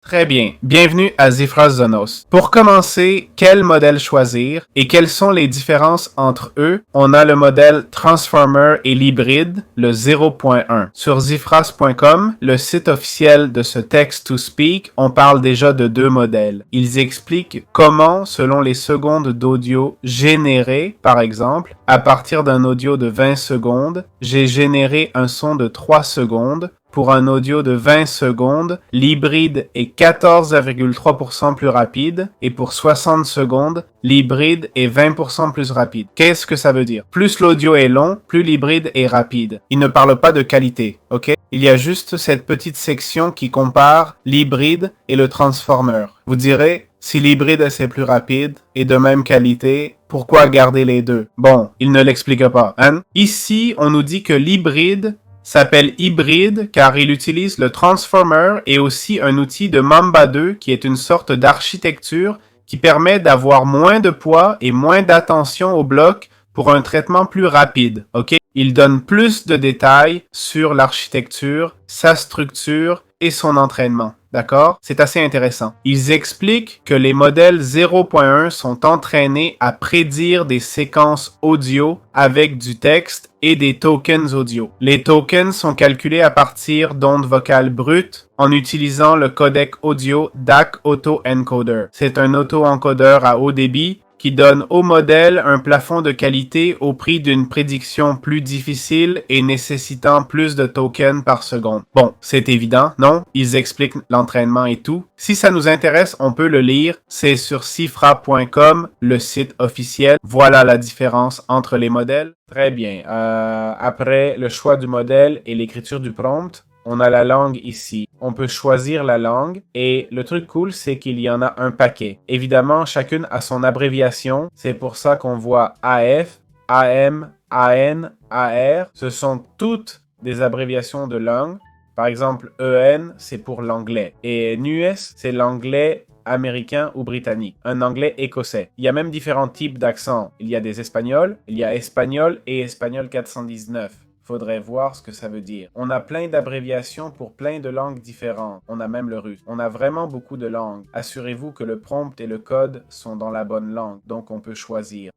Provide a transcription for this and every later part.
Très bien. Bienvenue à Zifra Zonos. Pour commencer, quel modèle choisir et quelles sont les différences entre eux? On a le modèle Transformer et l'hybride, le 0.1. Sur zifras.com, le site officiel de ce text-to-speak, on parle déjà de deux modèles. Ils expliquent comment, selon les secondes d'audio générées, par exemple, à partir d'un audio de 20 secondes, j'ai généré un son de 3 secondes. Pour un audio de 20 secondes, l'hybride est 14,3% plus rapide et pour 60 secondes, l'hybride est 20% plus rapide. Qu'est-ce que ça veut dire? Plus l'audio est long, plus l'hybride est rapide. Il ne parle pas de qualité, ok? Il y a juste cette petite section qui compare l'hybride et le transformer. Vous direz, si l'hybride c'est plus rapide et de même qualité, pourquoi garder les deux? Bon, il ne l'explique pas, hein? Ici, on nous dit que l'hybride s'appelle hybride car il utilise le transformer et aussi un outil de Mamba 2 qui est une sorte d'architecture qui permet d'avoir moins de poids et moins d'attention au bloc pour un traitement plus rapide, ok? Il donne plus de détails sur l'architecture, sa structure et son entraînement. D'accord? C'est assez intéressant. Ils expliquent que les modèles 0.1 sont entraînés à prédire des séquences audio avec du texte et des tokens audio. Les tokens sont calculés à partir d'ondes vocales brutes en utilisant le codec audio DAC Auto Encoder. C'est un auto-encodeur à haut débit qui donne au modèle un plafond de qualité au prix d'une prédiction plus difficile et nécessitant plus de tokens par seconde. Bon, c'est évident, non? Ils expliquent l'entraînement et tout. Si ça nous intéresse, on peut le lire. C'est sur cifra.com, le site officiel. Voilà la différence entre les modèles. Très bien. Après le choix du modèle et l'écriture du prompt, on a la langue ici. On peut choisir la langue et le truc cool, c'est qu'il y en a un paquet. Évidemment, chacune a son abréviation. C'est pour ça qu'on voit AF, AM, AN, AR. Ce sont toutes des abréviations de langue. Par exemple, EN, c'est pour l'anglais. Et NUS, c'est l'anglais américain ou britannique, un anglais écossais. Il y a même différents types d'accents. Il y a des espagnols, il y a espagnol et espagnol 419. Faudrait voir ce que ça veut dire. On a plein d'abréviations pour plein de langues différentes. On a même le russe. On a vraiment beaucoup de langues. Assurez-vous que le prompt et le code sont dans la bonne langue, donc on peut choisir.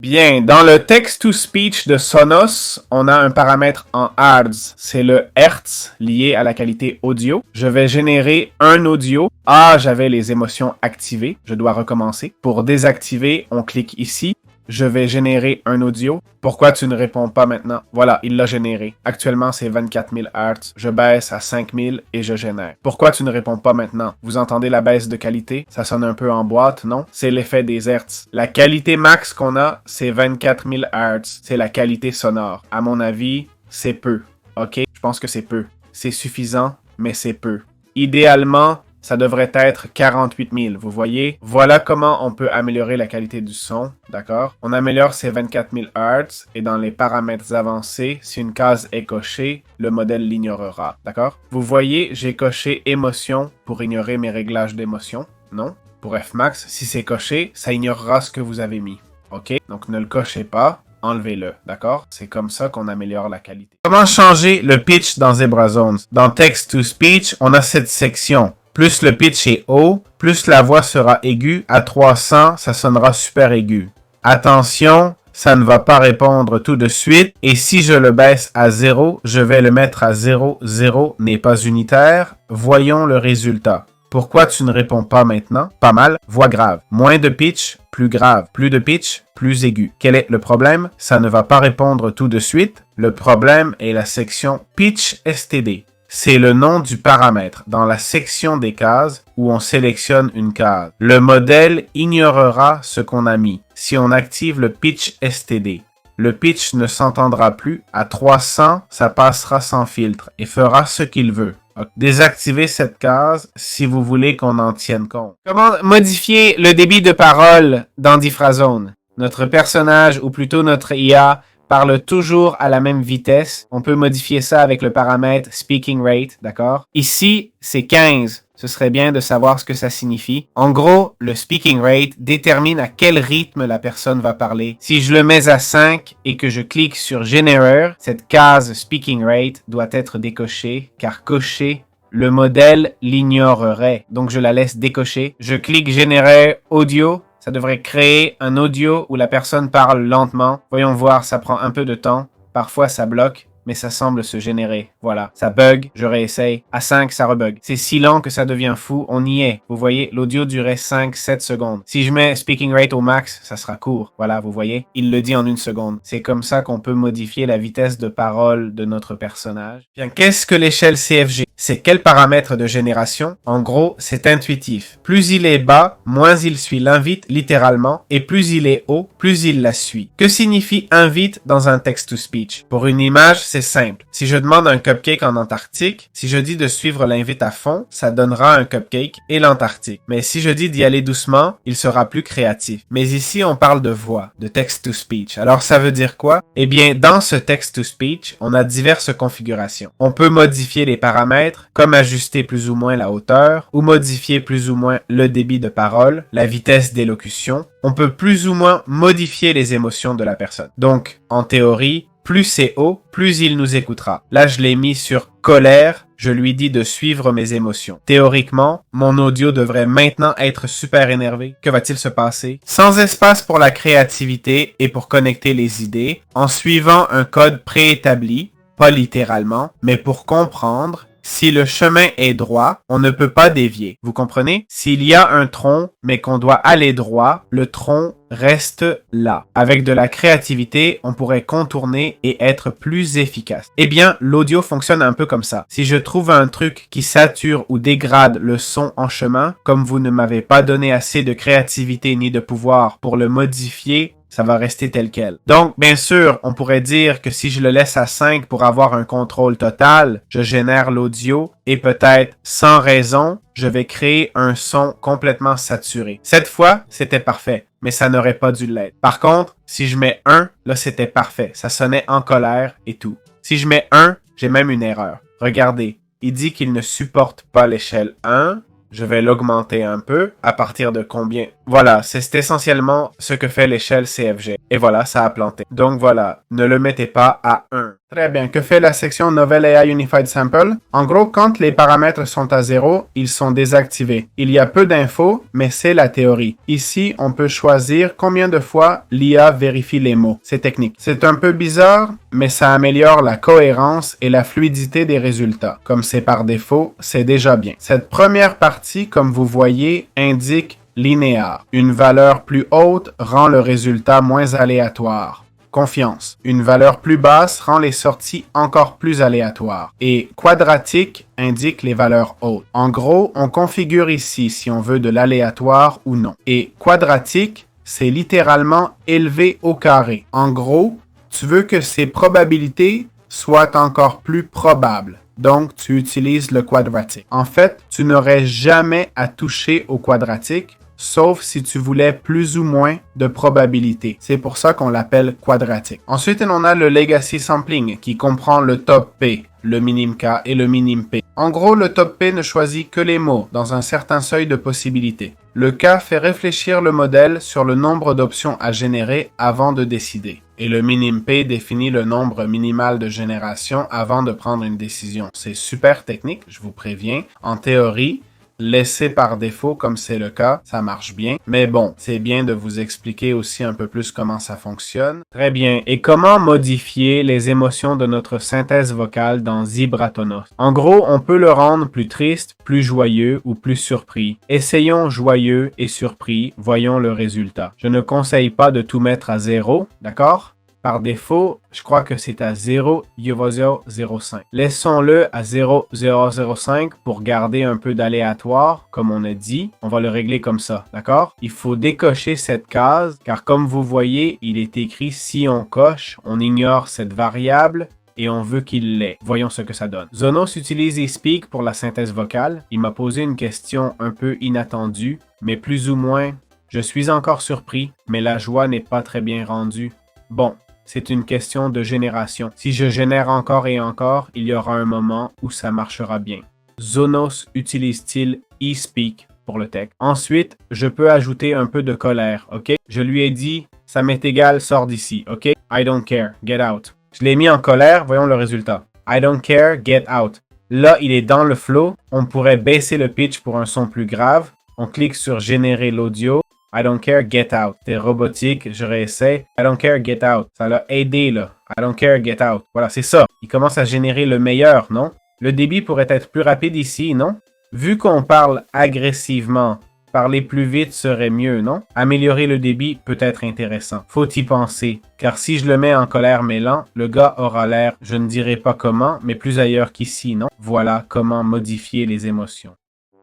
Bien, dans le text-to-speech de Sonos, on a un paramètre en Hertz. C'est le Hertz lié à la qualité audio. Je vais générer un audio. Ah, j'avais les émotions activées. Je dois recommencer. Pour désactiver, on clique ici. Je vais générer un audio. Pourquoi tu ne réponds pas maintenant? Voilà, il l'a généré. Actuellement, c'est 24 000 Hz. Je baisse à 5 000 et je génère. Pourquoi tu ne réponds pas maintenant? Vous entendez la baisse de qualité? Ça sonne un peu en boîte, non? C'est l'effet des Hertz. La qualité max qu'on a, c'est 24 000 Hz. C'est la qualité sonore. À mon avis, c'est peu. Ok? Je pense que c'est peu. C'est suffisant, mais c'est peu. Idéalement, ça devrait être 48 000, vous voyez? Voilà comment on peut améliorer la qualité du son, d'accord? On améliore ces 24 000 Hz et dans les paramètres avancés, si une case est cochée, le modèle l'ignorera, d'accord? Vous voyez, j'ai coché émotion pour ignorer mes réglages d'émotion, non? Pour Fmax, si c'est coché, ça ignorera ce que vous avez mis, ok? Donc ne le cochez pas. Enlevez-le, d'accord? C'est comme ça qu'on améliore la qualité. Comment changer le pitch dans ZebraZones? Dans Text-to-Speech, on a cette section. Plus le pitch est haut, plus la voix sera aiguë. À 300, ça sonnera super aigu. Attention, ça ne va pas répondre tout de suite. Et si je le baisse à 0, je vais le mettre à 0. 0 n'est pas unitaire. Voyons le résultat. Pourquoi tu ne réponds pas maintenant? Pas mal. Voix grave. Moins de pitch, plus grave. Plus de pitch, plus aigu. Quel est le problème? Ça ne va pas répondre tout de suite. Le problème est la section Pitch STD. C'est le nom du paramètre dans la section des cases où on sélectionne une case. Le modèle ignorera ce qu'on a mis si on active le pitch STD. Le pitch ne s'entendra plus. À 300, ça passera sans filtre et fera ce qu'il veut. Désactivez cette case si vous voulez qu'on en tienne compte. Comment modifier le débit de parole dans Difrazone? Notre personnage, ou plutôt notre IA, parle toujours à la même vitesse. On peut modifier ça avec le paramètre speaking rate, d'accord? Ici, c'est 15. Ce serait bien de savoir ce que ça signifie. En gros, le speaking rate détermine à quel rythme la personne va parler. Si je le mets à 5 et que je clique sur Generate, cette case speaking rate doit être décochée, car cocher le modèle l'ignorerait. Donc je la laisse décocher. Je clique générer audio. Ça devrait créer un audio où la personne parle lentement. Voyons voir, ça prend un peu de temps. Parfois ça bloque, mais ça semble se générer. Voilà, ça bug, je réessaye. À 5, ça rebug. C'est si lent que ça devient fou, on y est. Vous voyez, l'audio durait 5-7 secondes. Si je mets speaking rate au max, ça sera court. Voilà, vous voyez, il le dit en 1 seconde. C'est comme ça qu'on peut modifier la vitesse de parole de notre personnage. Bien, qu'est-ce que l'échelle CFG? C'est quel paramètre de génération? En gros, c'est intuitif. Plus il est bas, moins il suit l'invite littéralement, et plus il est haut, plus il la suit. Que signifie invite dans un text-to-speech? Pour une image, c'est simple. Si je demande un cupcake en Antarctique, si je dis de suivre l'invite à fond, ça donnera un cupcake et l'Antarctique. Mais si je dis d'y aller doucement, il sera plus créatif. Mais ici, on parle de voix, de text-to-speech. Alors ça veut dire quoi? Eh bien, dans ce text-to-speech, on a diverses configurations. On peut modifier les paramètres, comme ajuster plus ou moins la hauteur, ou modifier plus ou moins le débit de parole, la vitesse d'élocution. On peut plus ou moins modifier les émotions de la personne. Donc, en théorie, plus c'est haut, plus il nous écoutera. Là, je l'ai mis sur colère. Je lui dis de suivre mes émotions. Théoriquement, mon audio devrait maintenant être super énervé. Que va-t-il se passer? Sans espace pour la créativité et pour connecter les idées, en suivant un code préétabli, pas littéralement, mais pour comprendre. Si le chemin est droit, on ne peut pas dévier. Vous comprenez? S'il y a un tronc, mais qu'on doit aller droit, le tronc reste là. Avec de la créativité, on pourrait contourner et être plus efficace. Eh bien, l'audio fonctionne un peu comme ça. Si je trouve un truc qui sature ou dégrade le son en chemin, comme vous ne m'avez pas donné assez de créativité ni de pouvoir pour le modifier, ça va rester tel quel. Donc, bien sûr, on pourrait dire que si je le laisse à 5 pour avoir un contrôle total, je génère l'audio et peut-être, sans raison, je vais créer un son complètement saturé. Cette fois, c'était parfait, mais ça n'aurait pas dû l'être. Par contre, si je mets 1, là, c'était parfait. Ça sonnait en colère et tout. Si je mets 1, j'ai même une erreur. Regardez, il dit qu'il ne supporte pas l'échelle 1. Je vais l'augmenter un peu. À partir de combien? Voilà, c'est essentiellement ce que fait l'échelle CFG. Et voilà, ça a planté. Donc voilà, ne le mettez pas à 1. Très bien. Que fait la section Novel AI Unified Sample? En gros, quand les paramètres sont à 0, ils sont désactivés. Il y a peu d'infos, mais c'est la théorie. Ici, on peut choisir combien de fois l'IA vérifie les mots. C'est technique. C'est un peu bizarre, mais ça améliore la cohérence et la fluidité des résultats. Comme c'est par défaut, c'est déjà bien. Cette première partie, comme vous voyez, indique linéaire. Une valeur plus haute rend le résultat moins aléatoire. Confiance. Une valeur plus basse rend les sorties encore plus aléatoires. Et quadratique indique les valeurs hautes. En gros, on configure ici si on veut de l'aléatoire ou non. Et quadratique, c'est littéralement élevé au carré. En gros, tu veux que ces probabilités soient encore plus probables. Donc, tu utilises le quadratique. En fait, tu n'aurais jamais à toucher au quadratique, sauf si tu voulais plus ou moins de probabilité. C'est pour ça qu'on l'appelle quadratique. Ensuite, on a le legacy sampling qui comprend le top P, le minim K et le minim P. En gros, le top P ne choisit que les mots dans un certain seuil de possibilités. Le K fait réfléchir le modèle sur le nombre d'options à générer avant de décider. Et le minim P définit le nombre minimal de générations avant de prendre une décision. C'est super technique, je vous préviens. En théorie, laisser par défaut, comme c'est le cas, ça marche bien. Mais bon, c'est bien de vous expliquer aussi un peu plus comment ça fonctionne. Très bien. Et comment modifier les émotions de notre synthèse vocale dans Zibratonos? En gros, on peut le rendre plus triste, plus joyeux ou plus surpris. Essayons joyeux et surpris. Voyons le résultat. Je ne conseille pas de tout mettre à 0, d'accord? Par défaut, je crois que c'est à 0,005. Laissons-le à 0,005 pour garder un peu d'aléatoire, comme on a dit. On va le régler comme ça, d'accord? Il faut décocher cette case, car comme vous voyez, il est écrit si on coche, on ignore cette variable et on veut qu'il l'ait. Voyons ce que ça donne. Zonos utilise eSpeak pour la synthèse vocale. Il m'a posé une question un peu inattendue, mais plus ou moins, je suis encore surpris, mais la joie n'est pas très bien rendue. Bon. C'est une question de génération. Si je génère encore et encore, il y aura un moment où ça marchera bien. Zonos utilise-t-il eSpeak pour le texte? Ensuite, je peux ajouter un peu de colère, ok? Je lui ai dit, ça m'est égal, sors d'ici, ok? I don't care, get out. Je l'ai mis en colère, voyons le résultat. I don't care, get out. Là, il est dans le flow. On pourrait baisser le pitch pour un son plus grave. On clique sur générer l'audio. I don't care, get out. C'est robotique, je réessaie. I don't care, get out. Ça l'a aidé, là. I don't care, get out. Voilà, c'est ça. Il commence à générer le meilleur, non? Le débit pourrait être plus rapide ici, non? Vu qu'on parle agressivement, parler plus vite serait mieux, non? Améliorer le débit peut être intéressant. Faut y penser. Car si je le mets en colère mais lent, le gars aura l'air, je ne dirai pas comment, mais plus ailleurs qu'ici, non? Voilà comment modifier les émotions.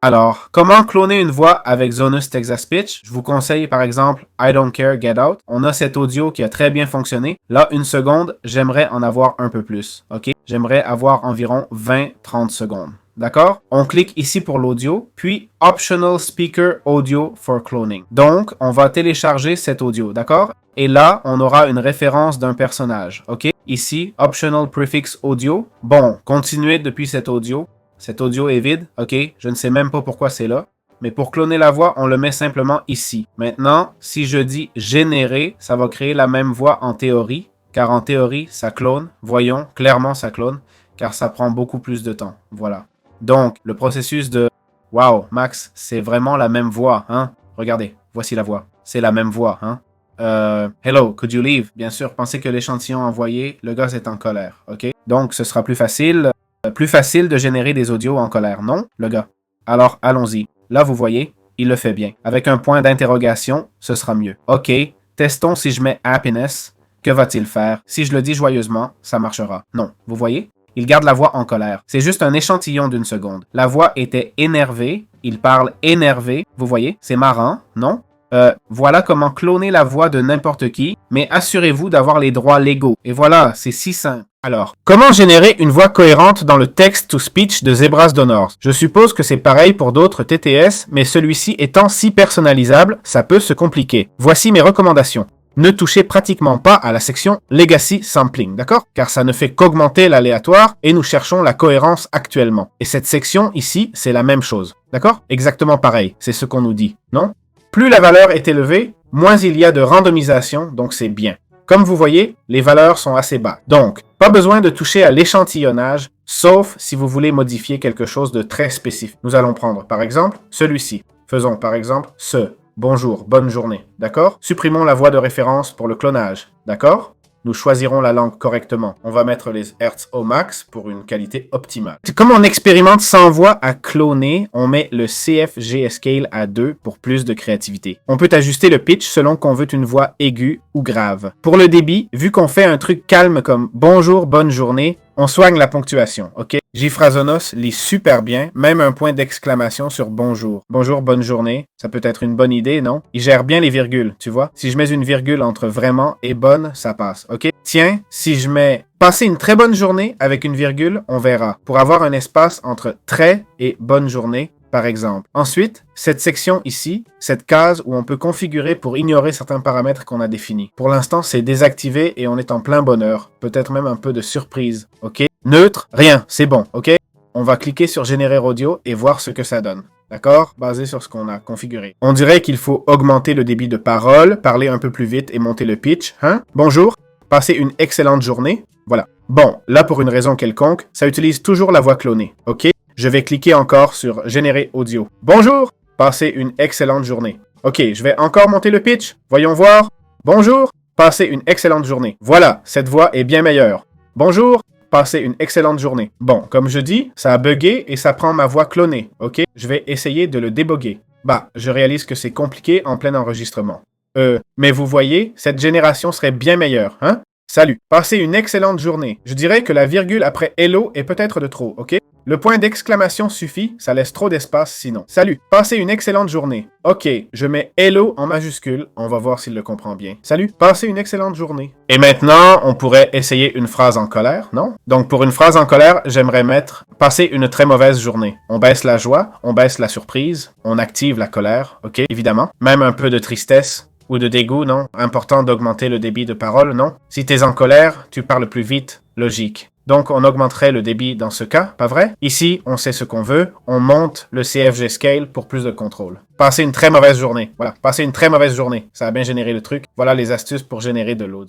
Alors, comment cloner une voix avec Zonus Texas Pitch? Je vous conseille par exemple I Don't Care Get Out. On a cet audio qui a très bien fonctionné. Là, une seconde, j'aimerais en avoir un peu plus. OK? J'aimerais avoir environ 20-30 secondes. D'accord? On clique ici pour l'audio, puis Optional Speaker Audio for Cloning. Donc, on va télécharger cet audio, d'accord? Et là, on aura une référence d'un personnage, OK? Ici, Optional Prefix Audio. Bon, continuez depuis cet audio. Cet audio est vide, OK? Je ne sais même pas pourquoi c'est là. Mais pour cloner la voix, on le met simplement ici. Maintenant, si je dis générer, ça va créer la même voix en théorie, car en théorie, ça clone. Voyons, clairement ça clone, car ça prend beaucoup plus de temps. Voilà. Donc, le processus de « Wow, Max, c'est vraiment la même voix, hein? Regardez, voici la voix. C'est la même voix, hein? Hello, could you leave? » Bien sûr, pensez que l'échantillon envoyé, le gars est en colère, OK? Donc, ce sera plus facile de générer des audios en colère, non, le gars? Alors, allons-y. Là, vous voyez, il le fait bien. Avec un point d'interrogation, ce sera mieux. OK, testons si je mets « happiness ». Que va-t-il faire? Si je le dis joyeusement, ça marchera. Non, vous voyez? Il garde la voix en colère. C'est juste un échantillon d'une seconde. La voix était énervée. Il parle énervé. Vous voyez? C'est marrant, non? Voilà comment cloner la voix de n'importe qui, mais assurez-vous d'avoir les droits légaux. Et voilà, c'est si simple. Alors, comment générer une voix cohérente dans le text-to-speech de Zebras Donors? Je suppose que c'est pareil pour d'autres TTS, mais celui-ci étant si personnalisable, ça peut se compliquer. Voici mes recommandations. Ne touchez pratiquement pas à la section Legacy Sampling, d'accord? Car ça ne fait qu'augmenter l'aléatoire et nous cherchons la cohérence actuellement. Et cette section ici, c'est la même chose, d'accord? Exactement pareil, c'est ce qu'on nous dit, non? Plus la valeur est élevée, moins il y a de randomisation, donc c'est bien. Comme vous voyez, les valeurs sont assez bas. Donc, pas besoin de toucher à l'échantillonnage, sauf si vous voulez modifier quelque chose de très spécifique. Nous allons prendre, par exemple, celui-ci. Faisons, par exemple, ce. Bonjour, bonne journée, d'accord? Supprimons la voix de référence pour le clonage, d'accord? Nous choisirons la langue correctement. On va mettre les hertz au max pour une qualité optimale. Comme on expérimente sans voix à cloner, on met le CFG Scale à 2 pour plus de créativité. On peut ajuster le pitch selon qu'on veut une voix aiguë ou grave. Pour le débit, vu qu'on fait un truc calme comme « Bonjour, bonne journée », on soigne la ponctuation, ok? Gifrazonos lit super bien, même un point d'exclamation sur bonjour. Bonjour, bonne journée, ça peut être une bonne idée, non? Il gère bien les virgules, tu vois? Si je mets une virgule entre vraiment et bonne, ça passe, ok? Tiens, si je mets passer une très bonne journée avec une virgule, on verra. Pour avoir un espace entre très et bonne journée, par exemple. Ensuite, cette section ici, cette case où on peut configurer pour ignorer certains paramètres qu'on a définis. Pour l'instant, c'est désactivé et on est en plein bonheur. Peut-être même un peu de surprise, ok? Neutre, rien, c'est bon, ok? On va cliquer sur Générer audio et voir ce que ça donne. D'accord? Basé sur ce qu'on a configuré. On dirait qu'il faut augmenter le débit de parole, parler un peu plus vite et monter le pitch, hein? Bonjour, passez une excellente journée. Voilà. Bon, là pour une raison quelconque, ça utilise toujours la voix clonée, ok? Je vais cliquer encore sur Générer audio. Bonjour, passez une excellente journée. Ok, je vais encore monter le pitch. Voyons voir. Bonjour, passez une excellente journée. Voilà, cette voix est bien meilleure. Bonjour, passez une excellente journée. Bon, comme je dis, ça a bugué et ça prend ma voix clonée, ok? Je vais essayer de le déboguer. Bah, je réalise que c'est compliqué en plein enregistrement. Mais vous voyez, cette génération serait bien meilleure, hein? Salut, passez une excellente journée. Je dirais que la virgule après hello est peut-être de trop, ok? Le point d'exclamation suffit, ça laisse trop d'espace sinon. Salut, passez une excellente journée. Ok, je mets hello en majuscule, on va voir s'il le comprend bien. Salut, passez une excellente journée. Et maintenant, on pourrait essayer une phrase en colère, non? Donc pour une phrase en colère, j'aimerais mettre « Passez une très mauvaise journée ». On baisse la joie, on baisse la surprise, on active la colère, ok, évidemment. Même un peu de tristesse. Ou de dégoût, non? Important d'augmenter le débit de parole, non? Si t'es en colère, tu parles plus vite, logique. Donc on augmenterait le débit dans ce cas, pas vrai? Ici, on sait ce qu'on veut, on monte le CFG Scale pour plus de contrôle. Passez une très mauvaise journée. Voilà, passez une très mauvaise journée. Ça a bien généré le truc. Voilà les astuces pour générer de l'audio.